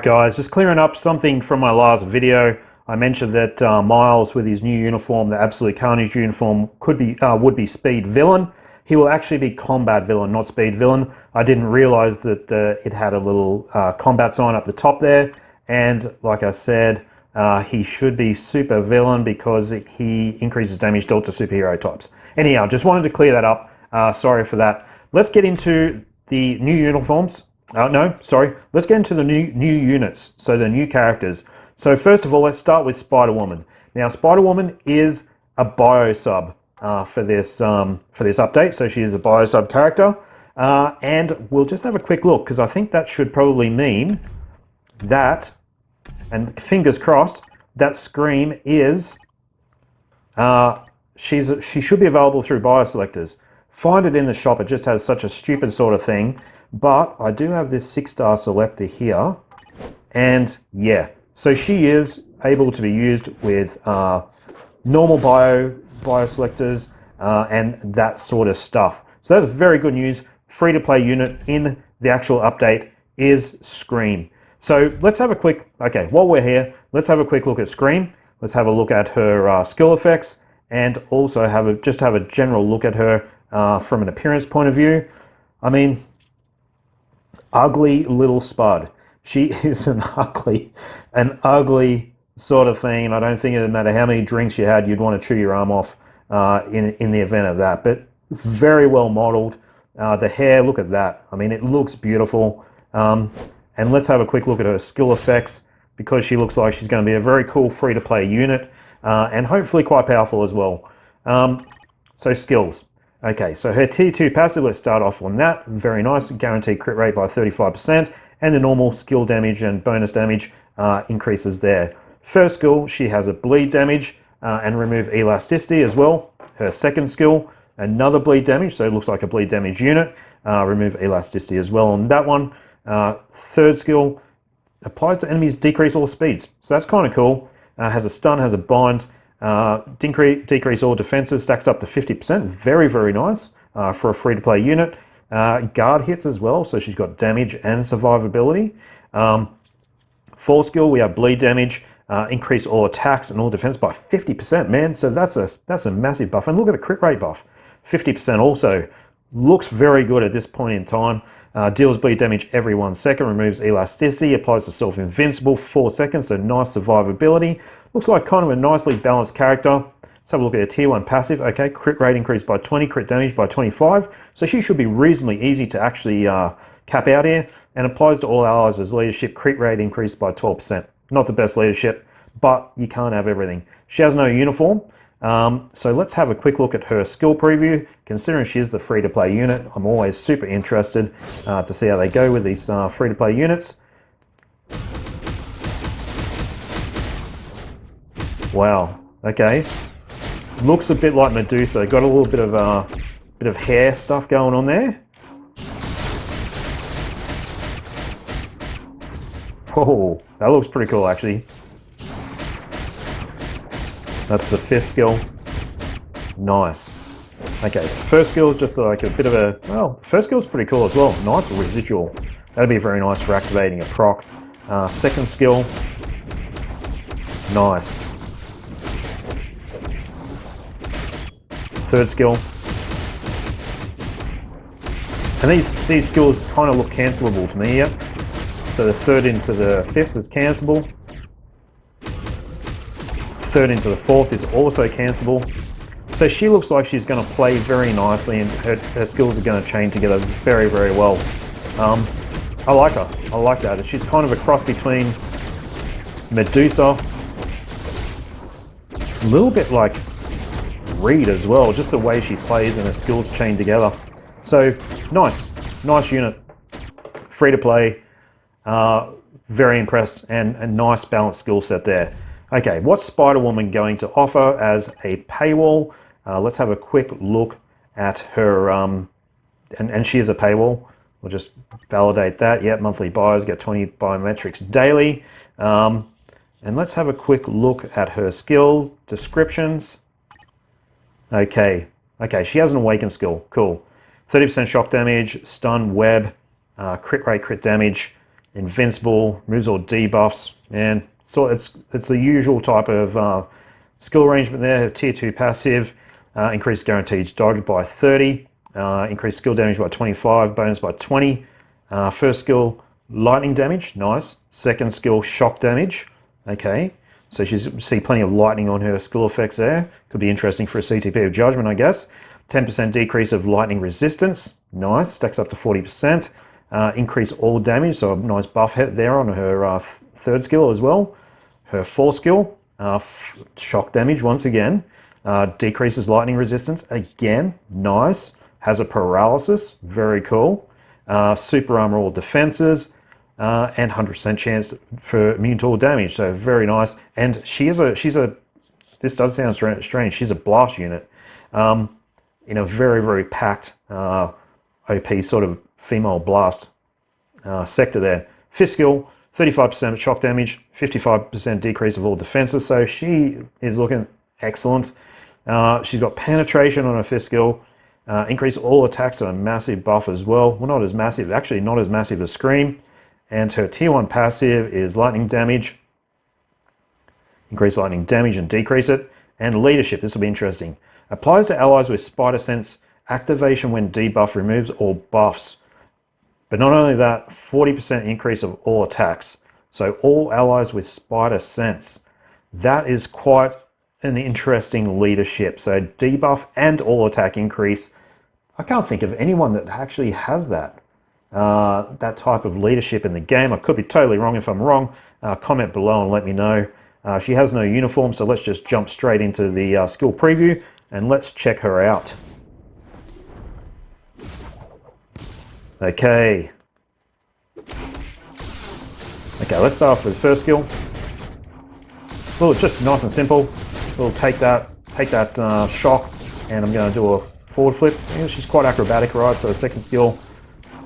guys, just clearing up something from my last video. I mentioned that Miles, with his new uniform, the Absolute Carnage uniform, would be speed villain. He will actually be combat villain, not speed villain. I didn't realize that it had a little combat sign up the top there, and like I said, he should be super villain because he increases damage dealt to superhero types. Anyhow, just wanted to clear that up. Sorry for that. Let's get into the new uniforms. Let's get into the new units, so the new characters. So first of all, let's start with Spider-Woman. Now, Spider-Woman is a bio-sub for this update, so she is a bio-sub character. And we'll just have a quick look, because I think that should probably mean that, and fingers crossed, that Scream is, she should be available through bio-selectors. Find it in the shop, it just has such a stupid sort of thing. But I do have this 6-star selector here, and yeah, so she is able to be used with normal bio selectors and that sort of stuff. So that's very good news. Free-to-play unit in the actual update is Scream. So let's have a quick, while we're here, let's have a quick look at Scream. Let's have a look at her skill effects, and also have a general look at her from an appearance point of view. I mean, ugly little spud. She is an ugly sort of thing, and I don't think it would matter how many drinks you had, you'd want to chew your arm off in the event of that. But very well modeled. The hair, look at that. I mean, it looks beautiful. And let's have a quick look at her skill effects, because she looks like she's going to be a very cool free-to-play unit, and hopefully quite powerful as well. So skills. Okay, so her tier 2 passive, let's start off on that. Very nice, guaranteed crit rate by 35%, and the normal skill damage and bonus damage increases there. First skill, she has a bleed damage and remove elasticity as well. Her second skill, another bleed damage, so it looks like a bleed damage unit. Remove elasticity as well on that one. Third skill, applies to enemies, decrease all speeds. So that's kind of cool. Has a stun, has a bind. Decrease all defenses, stacks up to 50%. Very, very nice for a free-to-play unit. Guard hits as well, so she's got damage and survivability. Fourth skill, we have bleed damage. Increase all attacks and all defense by 50%, man. So that's a massive buff. And look at the crit rate buff, 50% also. Looks very good at this point in time. Deals bleed damage every 1 second, removes elasticity, applies to self-invincible for 4 seconds, so nice survivability. Looks like kind of a nicely balanced character. Let's have a look at a tier 1 passive. Okay, crit rate increased by 20, crit damage by 25. So she should be reasonably easy to actually cap out here, and applies to all allies as leadership. Crit rate increased by 12%. Not the best leadership, but you can't have everything. She has no uniform. So let's have a quick look at her skill preview. Considering she is the free-to-play unit, I'm always super interested to see how they go with these free-to-play units. Wow, okay. Looks a bit like Medusa. Got a little bit of hair stuff going on there. Oh, that looks pretty cool actually. That's the fifth skill. Nice. Okay, so first skill is just like a bit of a, well, first skill is pretty cool as well. Nice residual. That'd be very nice for activating a proc. Second skill. Nice. Third skill. And these skills kind of look cancelable to me here. So the third into the fifth is cancelable. Third into the fourth is also cancelable. So she looks like she's going to play very nicely, and her skills are going to chain together very, very well. I like her. I like that. She's kind of a cross between Medusa, a little bit like Reed as well, just the way she plays and her skills chain together. So nice unit, free to play, very impressed, and a nice balanced skill set there. Okay, what's Spider-Woman going to offer as a paywall? Let's have a quick look at her, and she is a paywall. We'll just validate that. Yeah, monthly buyers get 20 biometrics daily. And let's have a quick look at her skill descriptions. Okay, she has an awakened skill, cool. 30% shock damage, stun, web, crit rate, crit damage, invincible, removes all debuffs, and so it's the usual type of skill arrangement there. Tier 2 passive, increased guaranteed dodge by 30, increased skill damage by 25, bonus by 20. First skill, lightning damage, nice. Second skill, shock damage, okay. So she's see plenty of lightning on her skill effects there. Could be interesting for a CTP of Judgment, I guess. 10% decrease of lightning resistance, nice, stacks up to 40%. Increase all damage, so a nice buff hit there on her third skill as well. Her fourth skill, shock damage once again. Decreases lightning resistance, again, nice. Has a paralysis, very cool. Super armor all defenses, and 100% chance for immune to all damage, so very nice. And she's a, this does sound strange, she's a blast unit in a very, very packed OP sort of female blast sector there. Fifth skill, 35% shock damage, 55% decrease of all defenses, so she is looking excellent. She's got penetration on her fifth skill, increase all attacks at a massive buff as well. Well, not as massive, actually not as massive as Scream. And her tier 1 passive is lightning damage, increase lightning damage and decrease it. And leadership, this will be interesting. Applies to allies with Spider Sense activation when debuff removes all buffs. But not only that, 40% increase of all attacks. So all allies with Spider Sense. That is quite an interesting leadership. So debuff and all attack increase. I can't think of anyone that actually has that. That type of leadership in the game. I could be totally wrong. If I'm wrong, comment below and let me know. She has no uniform, so let's just jump straight into the skill preview and let's check her out. Okay, let's start off with the first skill. Well, it's just nice and simple. We'll take that shock, and I'm going to do a forward flip. Yeah, she's quite acrobatic, right? So second skill,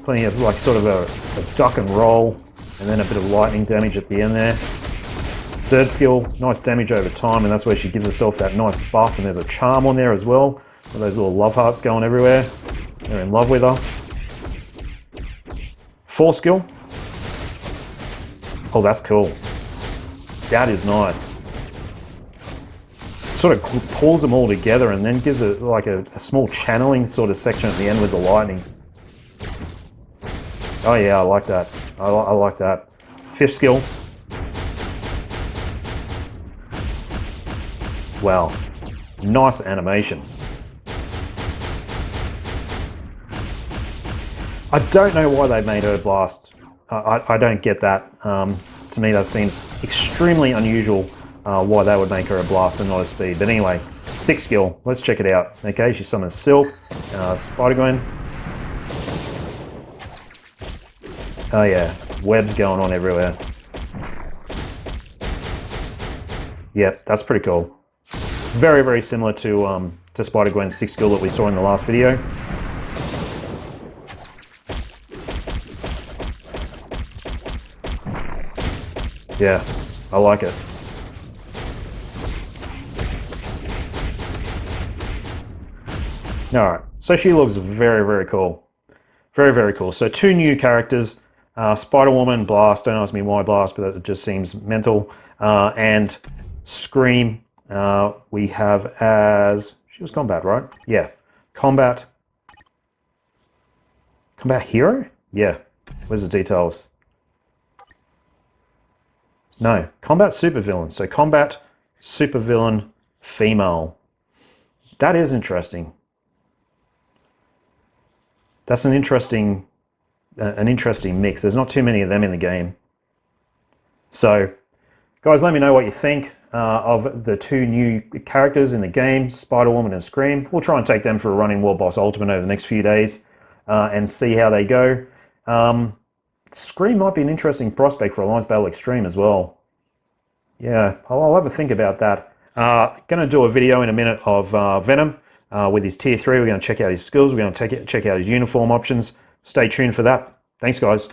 plenty of like sort of a duck and roll, and then a bit of lightning damage at the end there. Third skill, nice damage over time, and that's where she gives herself that nice buff, and there's a charm on there as well. With those little love hearts going everywhere. They're in love with her. Fourth skill. Oh, that's cool. That is nice. Sort of pulls them all together and then gives it like a small channeling sort of section at the end with the lightning. Oh yeah, I like that. I like that. Fifth skill. Wow, nice animation. I don't know why they made her blast. I don't get that. To me, that seems extremely unusual why they would make her a blast and not a speed. But anyway, sixth skill. Let's check it out. Okay, she summons Silk, Spider-Gwen. Oh yeah, webs going on everywhere. Yep, that's pretty cool. Very, very similar to Spider-Gwen's sixth skill that we saw in the last video. Yeah, I like it. Alright, so she looks very, very cool. Very, very cool. So two new characters, Spider-Woman, Blast, don't ask me why Blast, but it just seems mental, and Scream, we have as, she was Combat, right? Yeah, Combat Hero? Yeah, where's the details? No, Combat Supervillain. So Combat Supervillain female. That is interesting. That's an interesting mix. There's not too many of them in the game. So, guys, let me know what you think of the two new characters in the game, Spider-Woman and Scream. We'll try and take them for a run in World Boss Ultimate over the next few days and see how they go. Scream might be an interesting prospect for Alliance Battle Extreme as well. Yeah, I'll have a think about that. Going to do a video in a minute of Venom with his tier 3. We're going to check out his skills. We're going to check out his uniform options. Stay tuned for that. Thanks, guys.